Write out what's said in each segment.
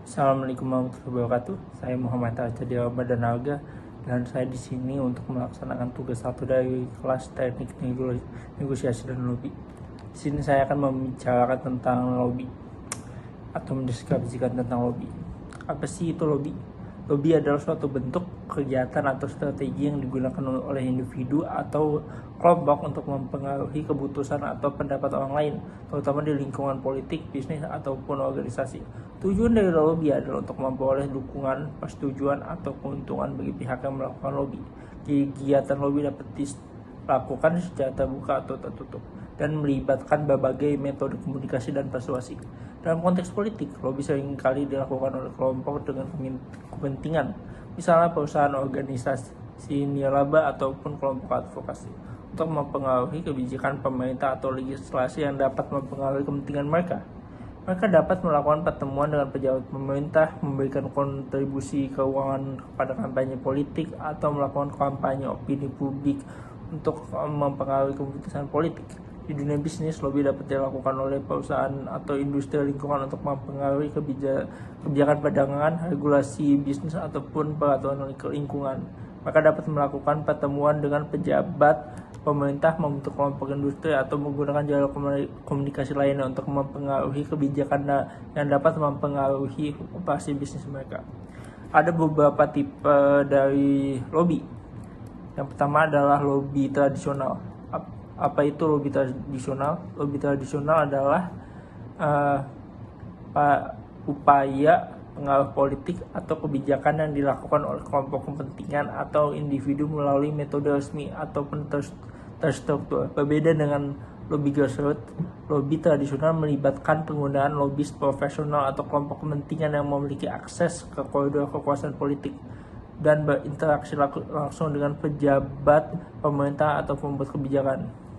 Assalamualaikum warahmatullahi wabarakatuh. Saya Muhammad Arjadi Badanaga dan saya di sini untuk melaksanakan tugas satu dari kelas teknik negosiasi dan lobby. Di sini saya akan membicarakan tentang lobby atau mendeskripsikan tentang lobby. Apa sih itu lobby? Lobby adalah suatu bentuk kegiatan atau strategi yang digunakan oleh individu atau kelompok untuk mempengaruhi keputusan atau pendapat orang lain, terutama di lingkungan politik, bisnis, ataupun organisasi. Tujuan dari lobby adalah untuk memperoleh dukungan, persetujuan, atau keuntungan bagi pihak yang melakukan lobby. Kegiatan lobby dapat dilakukan secara terbuka atau tertutup dan melibatkan berbagai metode komunikasi dan persuasi. Dalam konteks politik, lobby seringkali dilakukan oleh kelompok dengan kepentingan, misalnya perusahaan, organisasi nirlaba, ataupun kelompok advokasi, untuk mempengaruhi kebijakan pemerintah atau legislasi yang dapat mempengaruhi kepentingan mereka. Mereka dapat melakukan pertemuan dengan pejabat pemerintah, memberikan kontribusi keuangan kepada kampanye politik, atau melakukan kampanye opini publik untuk mempengaruhi keputusan politik. Di dunia bisnis, lobby dapat dilakukan oleh perusahaan atau industri lingkungan untuk mempengaruhi kebijakan perdagangan, regulasi bisnis, ataupun peraturan lingkungan. Mereka dapat melakukan pertemuan dengan pejabat pemerintah, membentuk kelompok industri, atau menggunakan jalur komunikasi lainnya untuk mempengaruhi kebijakan yang dapat mempengaruhi operasi bisnis mereka. Ada beberapa tipe dari lobby. Yang pertama adalah lobby tradisional. Apa itu lobby tradisional? Lobby tradisional adalah upaya pengaruh politik atau kebijakan yang dilakukan oleh kelompok kepentingan atau individu melalui metode resmi ataupun terstruktur. Berbeda dengan lobby grassroots, lobby tradisional melibatkan penggunaan lobis profesional atau kelompok kepentingan yang memiliki akses ke koridor kekuasaan politik dan berinteraksi langsung dengan pejabat pemerintah atau pembuat kebijakan.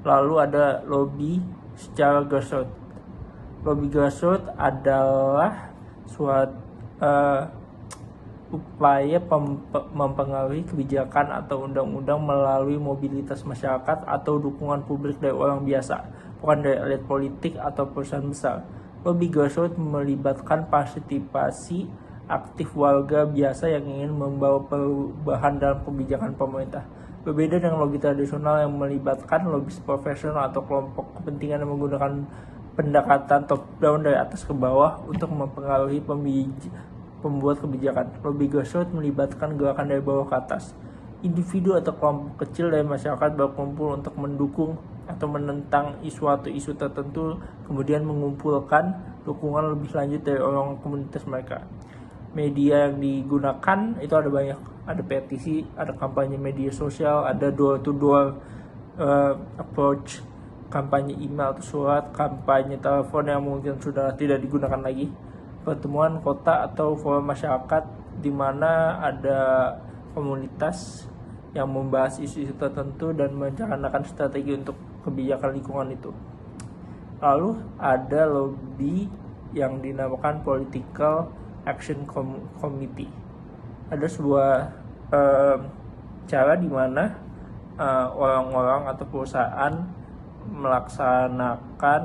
Lalu ada lobby secara grassroots. Lobby grassroots adalah suatu upaya mempengaruhi kebijakan atau undang-undang melalui mobilitas masyarakat atau dukungan publik dari orang biasa, bukan dari elit politik atau perusahaan besar. Lobby grassroots melibatkan partisipasi aktif warga biasa yang ingin membawa perubahan dalam kebijakan pemerintah. Berbeda dengan lobby tradisional yang melibatkan lobis profesional atau kelompok kepentingan yang menggunakan pendekatan top-down dari atas ke bawah untuk mempengaruhi pembuat kebijakan. Lobby grassroots melibatkan gerakan dari bawah ke atas. Individu atau kelompok kecil dari masyarakat berkumpul untuk mendukung atau menentang isu tertentu, kemudian mengumpulkan dukungan lebih lanjut dari orang komunitas mereka. Media yang digunakan itu ada banyak, ada petisi, ada kampanye media sosial, ada door-to-door approach, kampanye email atau surat, kampanye telepon yang mungkin sudah tidak digunakan lagi, pertemuan kota atau forum masyarakat di mana ada komunitas yang membahas isu-isu tertentu dan merencanakan strategi untuk kebijakan lingkungan itu. Lalu ada lobby yang dinamakan political action committee. Ada sebuah cara di mana orang-orang atau perusahaan melaksanakan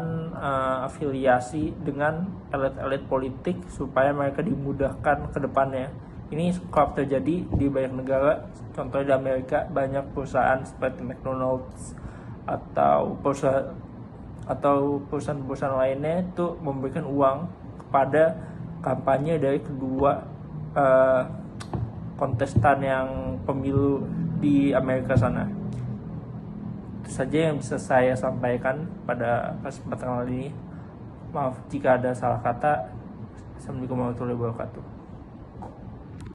afiliasi dengan elit-elit politik supaya mereka dimudahkan ke depannya. Ini kerap terjadi di banyak negara. Contohnya di Amerika, banyak perusahaan seperti McDonald's atau perusahaan-perusahaan lainnya itu memberikan uang kepada kampanye dari kedua kontestan yang pemilu di Amerika sana. Itu saja yang bisa saya sampaikan pada kesempatan kali ini. Maaf jika ada salah kata. Assalamualaikum warahmatullahi wabarakatuh.